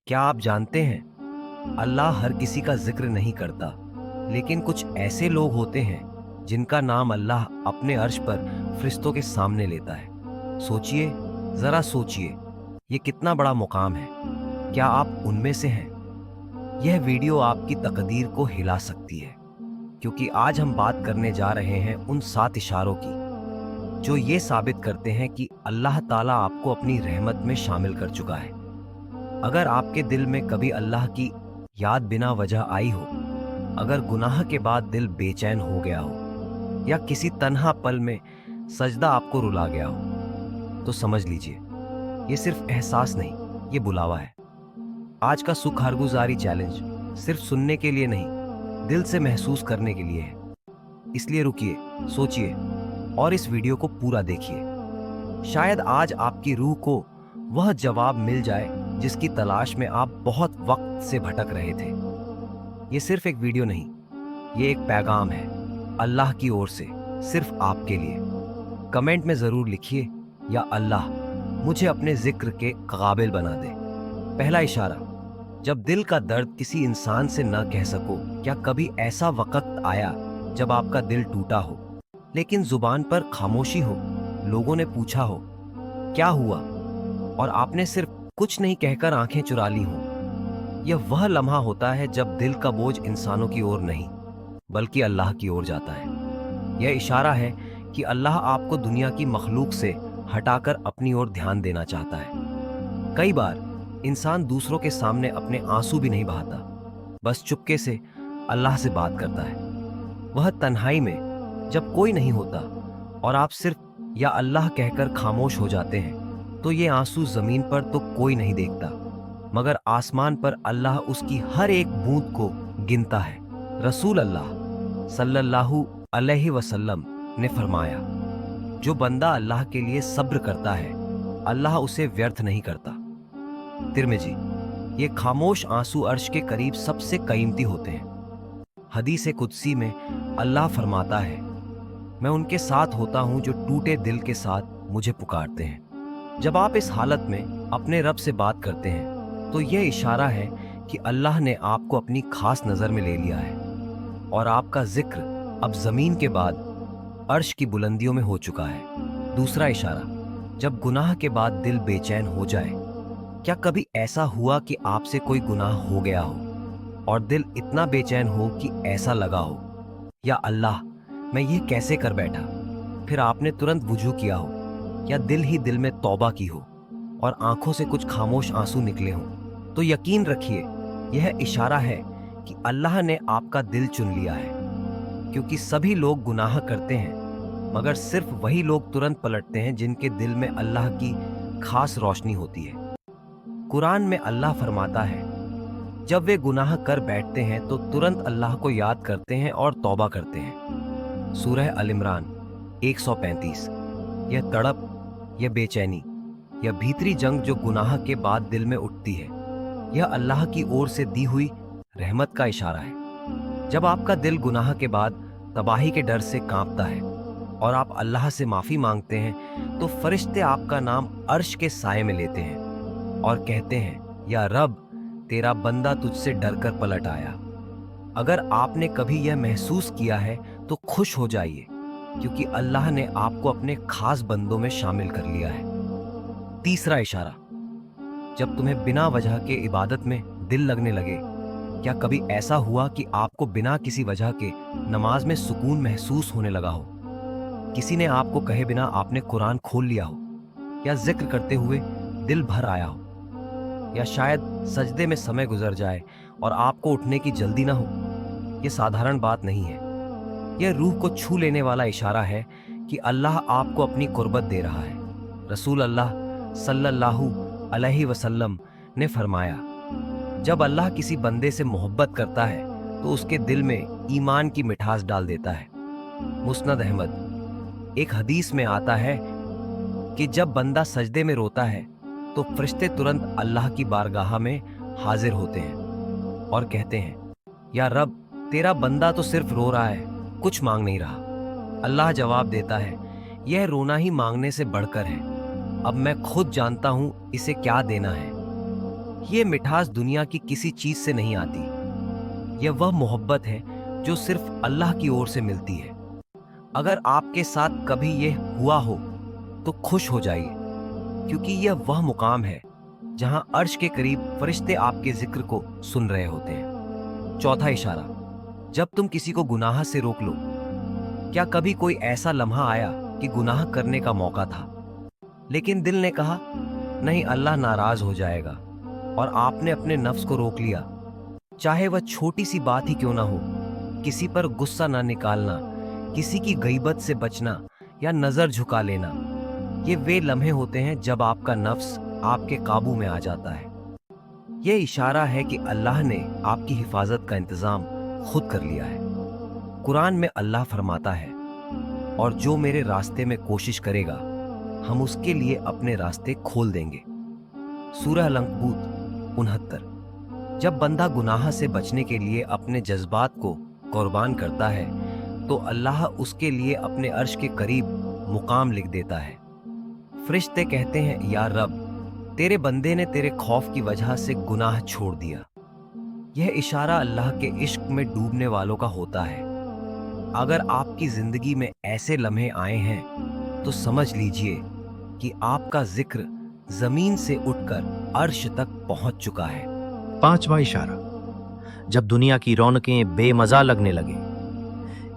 क्या आप जानते हैं, अल्लाह हर किसी का जिक्र नहीं करता, लेकिन कुछ ऐसे लोग होते हैं जिनका नाम अल्लाह अपने अर्श पर फरिश्तों के सामने लेता है। सोचिए, जरा सोचिए, ये कितना बड़ा मुकाम है। क्या आप उनमें से हैं? यह वीडियो आपकी तकदीर को हिला सकती है, क्योंकि आज हम बात करने जा रहे हैं उन 7 इशारों की जो ये साबित करते हैं कि अल्लाह ताला आपको अपनी रहमत में शामिल कर चुका है। अगर आपके दिल में कभी अल्लाह की याद बिना वजह आई हो, अगर गुनाह के बाद दिल बेचैन हो गया हो, या किसी तन्हा पल में सजदा आपको रुला गया हो, तो समझ लीजिए ये सिर्फ एहसास नहीं, ये बुलावा है। आज का सुखहरगुजारी चैलेंज सिर्फ सुनने के लिए नहीं, दिल से महसूस करने के लिए है। इसलिए रुकिए, सोचिए और इस वीडियो को पूरा देखिए। शायद आज आपकी रूह को वह जवाब मिल जाए जिसकी तलाश में आप बहुत वक्त से भटक रहे थे। ये सिर्फ एक वीडियो नहीं, ये एक पैगाम है अल्लाह की ओर से, सिर्फ आपके लिए। कमेंट में जरूर लिखिए, या अल्लाह मुझे अपने जिक्र के काबिल बना दे। पहला इशारा, जब दिल का दर्द किसी इंसान से न कह सको। क्या कभी ऐसा वक्त आया जब आपका दिल टूटा हो, लेकिन जुबान पर खामोशी हो? लोगों ने पूछा हो क्या हुआ, और आपने सिर्फ कुछ नहीं कहकर आंखें चुरा ली हों। यह वह लम्हा होता है जब दिल का बोझ इंसानों की ओर नहीं, बल्कि अल्लाह की ओर जाता है। यह इशारा है कि अल्लाह आपको दुनिया की मखलूक से हटाकर अपनी ओर ध्यान देना चाहता है। कई बार इंसान दूसरों के सामने अपने आंसू भी नहीं बहाता, बस चुपके से अल्लाह से बात करता है। वह तन्हाई में, जब कोई नहीं होता और आप सिर्फ या अल्लाह कहकर खामोश हो जाते हैं, तो ये आंसू जमीन पर तो कोई नहीं देखता, मगर आसमान पर अल्लाह उसकी हर एक बूंद को गिनता है। रसूल अल्लाह सल्लल्लाहु अलैहि वसल्लम ने फरमाया, जो बंदा अल्लाह के लिए सब्र करता है, अल्लाह उसे व्यर्थ नहीं करता। तिरमिजी, ये खामोश आंसू अर्श के करीब सबसे कीमती होते हैं। हदीस कुदसी में अल्लाह फरमाता है, मैं उनके साथ होता हूं जो टूटे दिल के साथ मुझे पुकारते हैं। जब आप इस हालत में अपने रब से बात करते हैं, तो यह इशारा है कि अल्लाह ने आपको अपनी खास नजर में ले लिया है और आपका जिक्र अब जमीन के बाद अर्श की बुलंदियों में हो चुका है। दूसरा इशारा, जब गुनाह के बाद दिल बेचैन हो जाए। क्या कभी ऐसा हुआ कि आपसे कोई गुनाह हो गया हो और दिल इतना बेचैन हो कि ऐसा लगा हो, या अल्लाह मैं ये कैसे कर बैठा? फिर आपने तुरंत वुजू किया हो, या दिल ही दिल में तौबा की हो और आंखों से कुछ खामोश आंसू निकले हों, तो यकीन रखिए यह इशारा है कि अल्लाह ने आपका दिल चुन लिया है। क्योंकि सभी लोग गुनाह करते हैं, मगर सिर्फ वही लोग तुरंत पलटते हैं जिनके दिल में अल्लाह की खास रोशनी होती है। कुरान में अल्लाह फरमाता है, जब वे गुनाह कर बैठते हैं तो तुरंत अल्लाह को याद करते हैं और तौबा करते हैं। सूरह अल इमरान 135। यह तड़प, यह बेचैनी, यह भीतरी जंग जो गुनाह के बाद दिल में उठती है, यह अल्लाह की ओर से दी हुई रहमत का इशारा है। जब आपका दिल गुनाह के बाद तबाही के डर से कांपता है और आप अल्लाह से माफी मांगते हैं, तो फरिश्ते आपका नाम अर्श के साए में लेते हैं और कहते हैं, या रब तेरा बंदा तुझसे डरकर पलट आया। अगर आपने कभी यह महसूस किया है तो खुश हो जाइए, क्योंकि अल्लाह ने आपको अपने खास बंदों में शामिल कर लिया है। तीसरा इशारा, जब तुम्हें बिना वजह के इबादत में दिल लगने लगे। क्या कभी ऐसा हुआ कि आपको बिना किसी वजह के नमाज में सुकून महसूस होने लगा हो? किसी ने आपको कहे बिना आपने कुरान खोल लिया हो, या जिक्र करते हुए दिल भर आया हो, या शायद सजदे में समय गुजर जाए और आपको उठने की जल्दी ना हो। यह साधारण बात नहीं है, यह रूह को छू लेने वाला इशारा है कि अल्लाह आपको अपनी कुर्बत दे रहा है। रसूल अल्लाह सल्लल्लाहु अलैहि वसल्लम ने फरमाया, जब अल्लाह किसी बंदे से मोहब्बत करता है तो उसके दिल में ईमान की मिठास डाल देता है। मुस्नद अहमद। एक हदीस में आता है कि जब बंदा सजदे में रोता है तो फरिश्ते तुरंत अल्लाह की बारगाह में हाजिर होते हैं और कहते हैं, या रब तेरा बंदा तो सिर्फ रो रहा है, कुछ मांग नहीं रहा। अल्लाह जवाब देता है, यह रोना ही मांगने से बढ़कर है, अब मैं खुद जानता हूं इसे क्या देना है। ये मिठास दुनिया की किसी चीज से नहीं आती। यह वह मोहब्बत है जो सिर्फ अल्लाह की ओर से मिलती है। अगर आपके साथ कभी यह हुआ हो तो खुश हो जाइए, क्योंकि यह वह मुकाम है जहां अर्श के करीब फरिश्ते आपके जिक्र को सुन रहे होते हैं। चौथा इशारा, जब तुम किसी को गुनाह से रोक लो। क्या कभी कोई ऐसा लम्हा आया कि गुनाह करने का मौका था, लेकिन दिल ने कहा नहीं, अल्लाह नाराज हो जाएगा, और आपने अपने नफ्स को रोक लिया? चाहे वह छोटी सी बात ही क्यों ना हो, किसी पर गुस्सा ना निकालना, किसी की गईबत से बचना या नजर झुका लेना, ये वे लम्हे होते हैं जब आपका नफ्स आपके काबू में आ जाता है। यह इशारा है कि अल्लाह ने आपकी हिफाजत का इंतजाम खुद कर लिया है। कुरान में अल्लाह फरमाता है, और जो मेरे रास्ते में कोशिश करेगा हम उसके लिए अपने रास्ते खोल देंगे। सूरह अल-अंकबूत 69। जब बंदा गुनाह से बचने के लिए अपने जज्बात को कुर्बान करता है तो अल्लाह उसके लिए अपने अर्श के करीब मुकाम लिख देता है। फरिश्ते कहते हैं, या रब, तेरे बंदे ने तेरे खौफ की वजह से गुनाह छोड़ दिया। यह इशारा अल्लाह के इश्क में डूबने वालों का होता है। अगर आपकी जिंदगी में ऐसे लम्हे आए हैं तो समझ लीजिए कि आपका जिक्र जमीन से उठकर अर्श तक पहुंच चुका है। पांचवा इशारा, जब दुनिया की रौनकें बेमजा लगने लगे।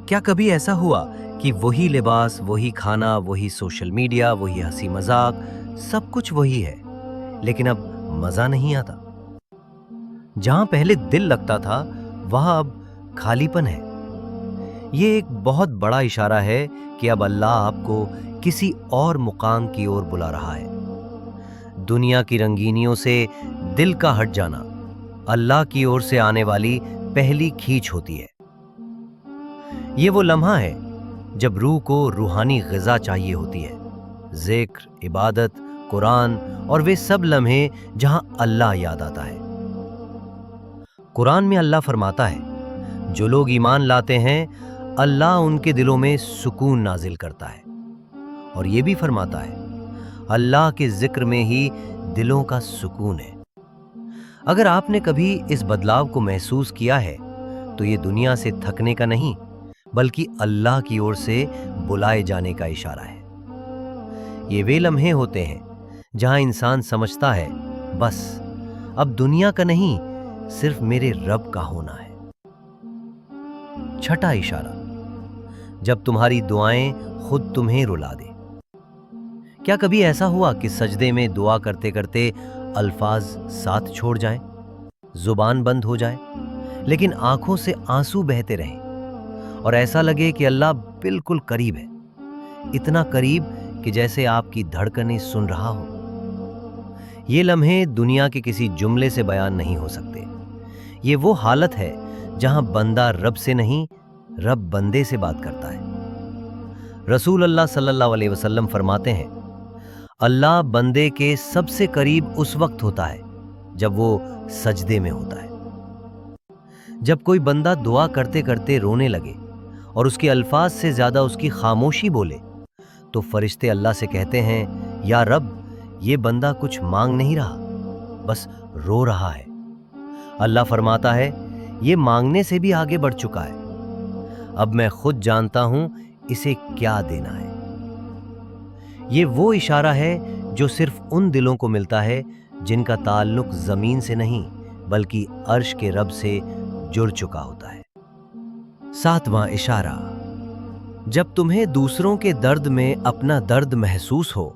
क्या कभी ऐसा हुआ कि वही लिबास, वही खाना, वही सोशल मीडिया, वही हंसी मजाक, सब कुछ वही है, लेकिन अब मजा नहीं आता? जहां पहले दिल लगता था वहां अब खालीपन है। ये एक बहुत बड़ा इशारा है कि अब अल्लाह आपको किसी और मुकाम की ओर बुला रहा है। दुनिया की रंगीनियों से दिल का हट जाना अल्लाह की ओर से आने वाली पहली खींच होती है। ये वो लम्हा है जब रूह को रूहानी ग़िज़ा चाहिए होती है। ज़िक्र, इबादत, कुरान और वे सब लम्हे जहां अल्लाह याद आता है। कुरान में अल्लाह फरमाता है, जो लोग ईमान लाते हैं अल्लाह उनके दिलों में सुकून नाजिल करता है। और ये भी फरमाता है, अल्लाह के जिक्र में ही दिलों का सुकून है। अगर आपने कभी इस बदलाव को महसूस किया है तो ये दुनिया से थकने का नहीं, बल्कि अल्लाह की ओर से बुलाए जाने का इशारा है। ये वे लम्हे होते हैं जहां इंसान समझता है, बस अब दुनिया का नहीं, सिर्फ मेरे रब का होना है। छठा इशारा, जब तुम्हारी दुआएं खुद तुम्हें रुला दे। क्या कभी ऐसा हुआ कि सजदे में दुआ करते करते अल्फाज साथ छोड़ जाएं, जुबान बंद हो जाए, लेकिन आंखों से आंसू बहते रहें और ऐसा लगे कि अल्लाह बिल्कुल करीब है, इतना करीब कि जैसे आपकी धड़कनें सुन रहा हो? ये लम्हे दुनिया के किसी जुमले से बयान नहीं हो सकते। ये वो हालत है जहां बंदा रब से नहीं, रब बंदे से बात करता है। रसूल अल्लाह सल्लल्लाहु अलैहि वसल्लम फरमाते हैं, अल्लाह बंदे के सबसे करीब उस वक्त होता है जब वो सजदे में होता है। जब कोई बंदा दुआ करते करते रोने लगे और उसके अल्फाज से ज्यादा उसकी खामोशी बोले, तो फरिश्ते अल्लाह से कहते हैं, या रब, ये बंदा कुछ मांग नहीं रहा, बस रो रहा है। अल्लाह फरमाता है, ये मांगने से भी आगे बढ़ चुका है, अब मैं खुद जानता हूं इसे क्या देना है। ये वो इशारा है जो सिर्फ उन दिलों को मिलता है जिनका ताल्लुक जमीन से नहीं, बल्कि अर्श के रब से जुड़ चुका होता है। सातवां इशारा, जब तुम्हें दूसरों के दर्द में अपना दर्द महसूस हो।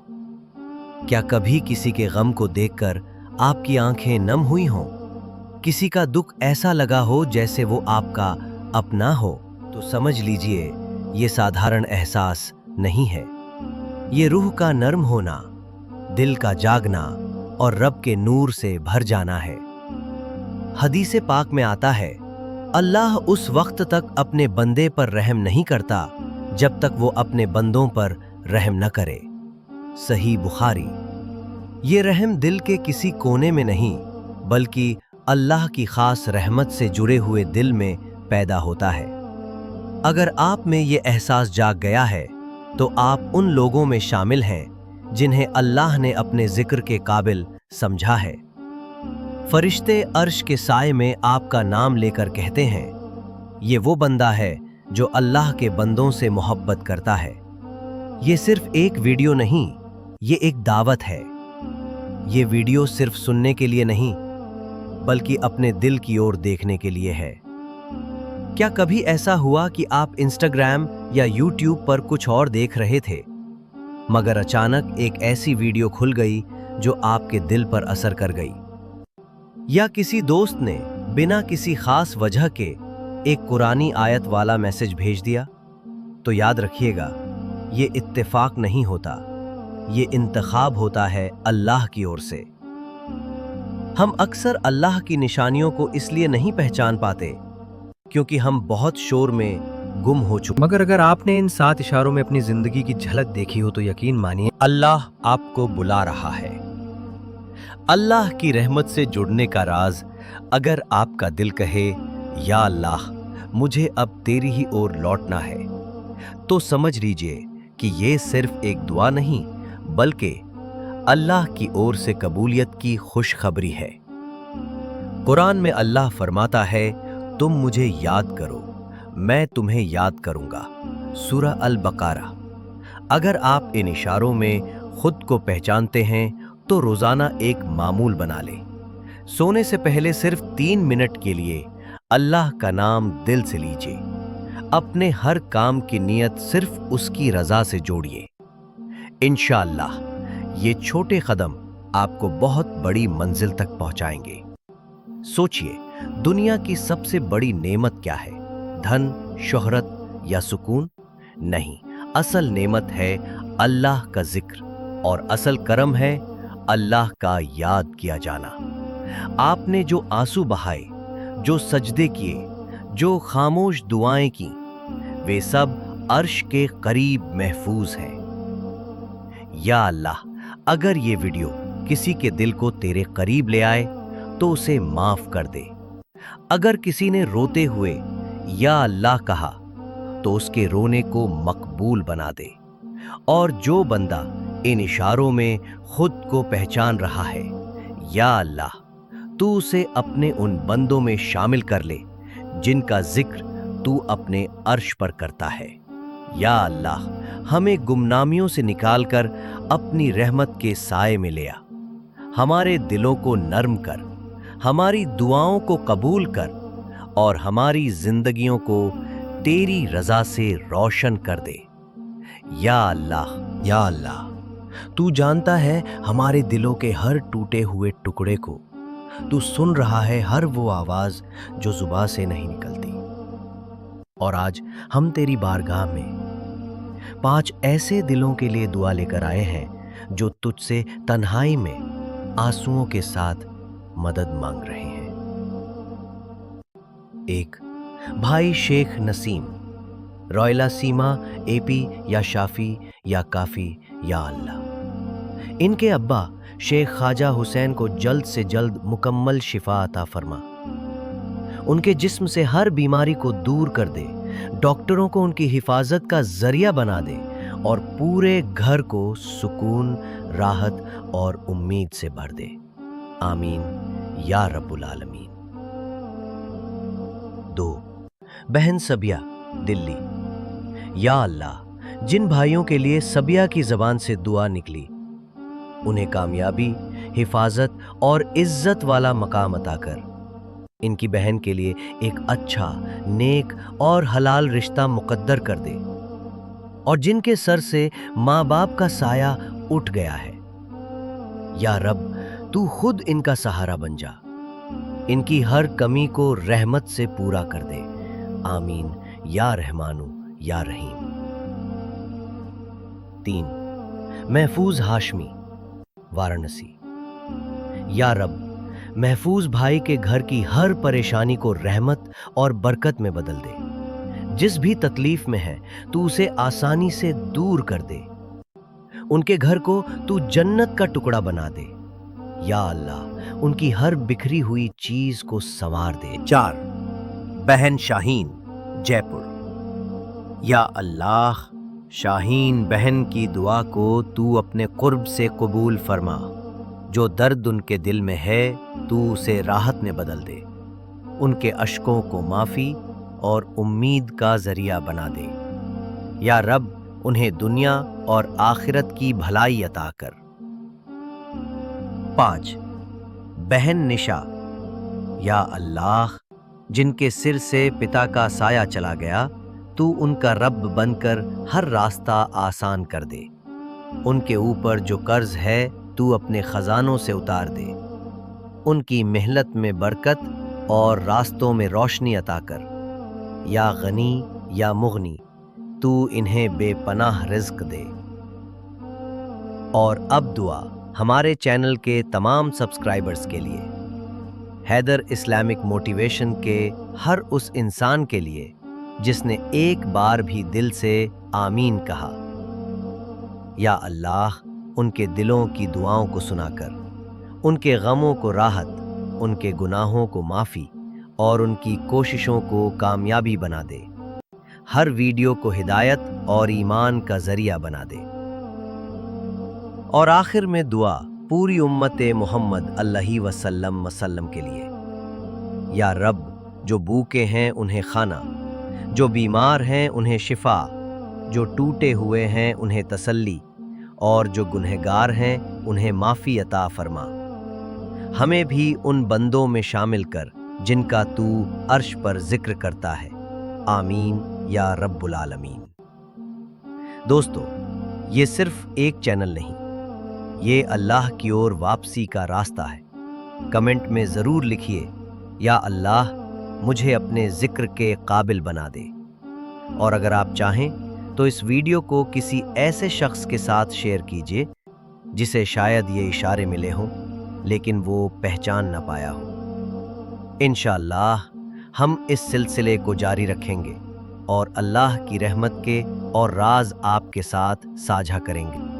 क्या कभी किसी के गम को देखकर आपकी आंखें नम हुई हों? किसी का दुख ऐसा लगा हो जैसे वो आपका अपना हो? तो समझ लीजिए ये साधारण एहसास नहीं है। ये रूह का नर्म होना, दिल का जागना और रब के नूर से भर जाना है। हदीस पाक में आता है, अल्लाह उस वक्त तक अपने बंदे पर रहम नहीं करता जब तक वो अपने बंदों पर रहम न करे। सही बुखारी। ये रहम दिल के किसी कोने में नहीं, बल्कि अल्लाह की खास रहमत से जुड़े हुए दिल में पैदा होता है। अगर आप में ये एहसास जाग गया है तो आप उन लोगों में शामिल हैं जिन्हें अल्लाह ने अपने जिक्र के काबिल समझा है। फरिश्ते अर्श के साए में आपका नाम लेकर कहते हैं, ये वो बंदा है जो अल्लाह के बंदों से मोहब्बत करता है। ये सिर्फ एक वीडियो नहीं, ये एक दावत है। ये वीडियो सिर्फ सुनने के लिए नहीं, बल्कि अपने दिल की ओर देखने के लिए है। क्या कभी ऐसा हुआ कि आप इंस्टाग्राम या यूट्यूब पर कुछ और देख रहे थे, मगर अचानक एक ऐसी वीडियो खुल गई जो आपके दिल पर असर कर गई? या किसी दोस्त ने बिना किसी खास वजह के एक कुरानी आयत वाला मैसेज भेज दिया? तो याद रखिएगा, ये इत्तेफाक नहीं होता, ये इंतखाब होता है अल्लाह की ओर से। हम अक्सर अल्लाह की निशानियों को इसलिए नहीं पहचान पाते क्योंकि हम बहुत शोर में गुम हो चुके। मगर अगर आपने इन 7 इशारों में अपनी जिंदगी की झलक देखी हो तो यकीन मानिए अल्लाह आपको बुला रहा है। अल्लाह की रहमत से जुड़ने का राज, अगर आपका दिल कहे या अल्लाह मुझे अब तेरी ही ओर लौटना है, तो समझ लीजिए कि ये सिर्फ एक दुआ नहीं बल्कि अल्लाह की ओर से कबूलियत की खुशखबरी है। कुरान में अल्लाह फरमाता है, तुम मुझे याद करो, मैं तुम्हें याद करूंगा। सूरह अल बकारा। अगर आप इन इशारों में खुद को पहचानते हैं तो रोजाना एक मामूल बना लें। सोने से पहले सिर्फ 3 मिनट के लिए अल्लाह का नाम दिल से लीजिए। अपने हर काम की नियत सिर्फ उसकी रजा से जोड़िए। इंशाअल्लाह ये छोटे कदम आपको बहुत बड़ी मंजिल तक पहुंचाएंगे। सोचिए, दुनिया की सबसे बड़ी नेमत क्या है? धन, शोहरत या सुकून? नहीं, असल नेमत है अल्लाह का जिक्र, और असल करम है अल्लाह का याद किया जाना। आपने जो आंसू बहाए, जो सजदे किए, जो खामोश दुआएं की, वे सब अर्श के करीब महफूज हैं। या अल्लाह, अगर ये वीडियो किसी के दिल को तेरे करीब ले आए तो उसे माफ कर दे। अगर किसी ने रोते हुए या अल्लाह कहा तो उसके रोने को मकबूल बना दे। और जो बंदा इन इशारों में खुद को पहचान रहा है, या अल्लाह तू उसे अपने उन बंदों में शामिल कर ले जिनका जिक्र तू अपने अर्श पर करता है। या अल्लाह, हमें गुमनामियों से निकालकर अपनी रहमत के साए में ले आ। हमारे दिलों को नर्म कर, हमारी दुआओं को कबूल कर और हमारी जिंदगियों को तेरी रजा से रोशन कर दे। या अल्लाह, तू जानता है हमारे दिलों के हर टूटे हुए टुकड़े को। तू सुन रहा है हर वो आवाज जो जुबान से नहीं निकलती। और आज हम तेरी बारगाह में 5 ऐसे दिलों के लिए दुआ लेकर आए हैं जो तुझसे तन्हाई में आंसुओं के साथ मदद मांग रहे हैं। 1, भाई शेख नसीम, रॉयला सीमा, एपी या शाफी या काफी या अल्लाह। इनके अब्बा शेख ख्वाजा हुसैन को जल्द से जल्द मुकम्मल शिफा अता फरमा। उनके जिस्म से हर बीमारी को दूर कर दे, डॉक्टरों को उनकी हिफाजत का जरिया बना दे और पूरे घर को सुकून, राहत और उम्मीद से भर दे। आमीन या रब्बुल आलमीन। 2, बहन सबिया, दिल्ली। या अल्लाह, जिन भाइयों के लिए सबिया की जबान से दुआ निकली, उन्हें कामयाबी, हिफाजत और इज्जत वाला मकाम अता कर। इनकी बहन के लिए एक अच्छा, नेक और हलाल रिश्ता मुकद्दर कर दे। और जिनके सर से माँ बाप का साया उठ गया है, या रब तू खुद इनका सहारा बन जा। इनकी हर कमी को रहमत से पूरा कर दे। आमीन या रहमानु या रहीम। 3, महफूज हाशमी, वाराणसी। या रब, महफूज भाई के घर की हर परेशानी को रहमत और बरकत में बदल दे। जिस भी तकलीफ में है तू उसे आसानी से दूर कर दे। उनके घर को तू जन्नत का टुकड़ा बना दे। या अल्लाह, उनकी हर बिखरी हुई चीज को संवार दे। 4, बहन शाहीन, जयपुर। या अल्लाह, शाहीन बहन की दुआ को तू अपने कुर्ब से कबूल फरमा। जो दर्द उनके दिल में है تو उसे राहत में बदल दे, उनके अशकों को माफ़ी और उम्मीद का ज़रिया बना दे। या रब उन्हें दुनिया और आखिरत की भलाई अता कर। 5. बहन निशा, या अल्लाह, जिनके सिर से पिता का साया चला गया, तू उनका रब बनकर हर रास्ता आसान कर दे। उनके ऊपर जो कर्ज है तू अपने खजानों से उतार दे। उनकी मेहनत में बरकत और रास्तों में रोशनी अता कर। या गनी या मुगनी, तू इन्हें बेपनाह रिज़्क दे। और अब दुआ हमारे चैनल के तमाम सब्सक्राइबर्स के लिए, हैदर इस्लामिक मोटिवेशन के हर उस इंसान के लिए जिसने एक बार भी दिल से आमीन कहा। या अल्लाह, उनके दिलों की दुआओं को सुनाकर उनके गमों को राहत, उनके गुनाहों को माफ़ी और उनकी कोशिशों को कामयाबी बना दे। हर वीडियो को हिदायत और ईमान का ज़रिया बना दे। और आखिर में दुआ पूरी उम्मत मोहम्मद अलैहि वसल्लम के लिए। या रब, जो भूखे हैं उन्हें खाना, जो बीमार हैं उन्हें शिफा, जो टूटे हुए हैं उन्हें तसल्ली और जो गुनहगार हैं उन्हें माफ़ी अता फरमा। हमें भी उन बंदों में शामिल कर जिनका तू अर्श पर जिक्र करता है। आमीन या रब्बुल आलमीन। दोस्तों, ये सिर्फ एक चैनल नहीं, ये अल्लाह की ओर वापसी का रास्ता है। कमेंट में ज़रूर लिखिए, या अल्लाह, मुझे अपने जिक्र के काबिल बना दे। और अगर आप चाहें तो इस वीडियो को किसी ऐसे शख्स के साथ शेयर कीजिए जिसे शायद ये इशारे मिले हों लेकिन वो पहचान ना पाया हो। इंशाअल्लाह हम इस सिलसिले को जारी रखेंगे और अल्लाह की रहमत के और राज आपके साथ साझा करेंगे।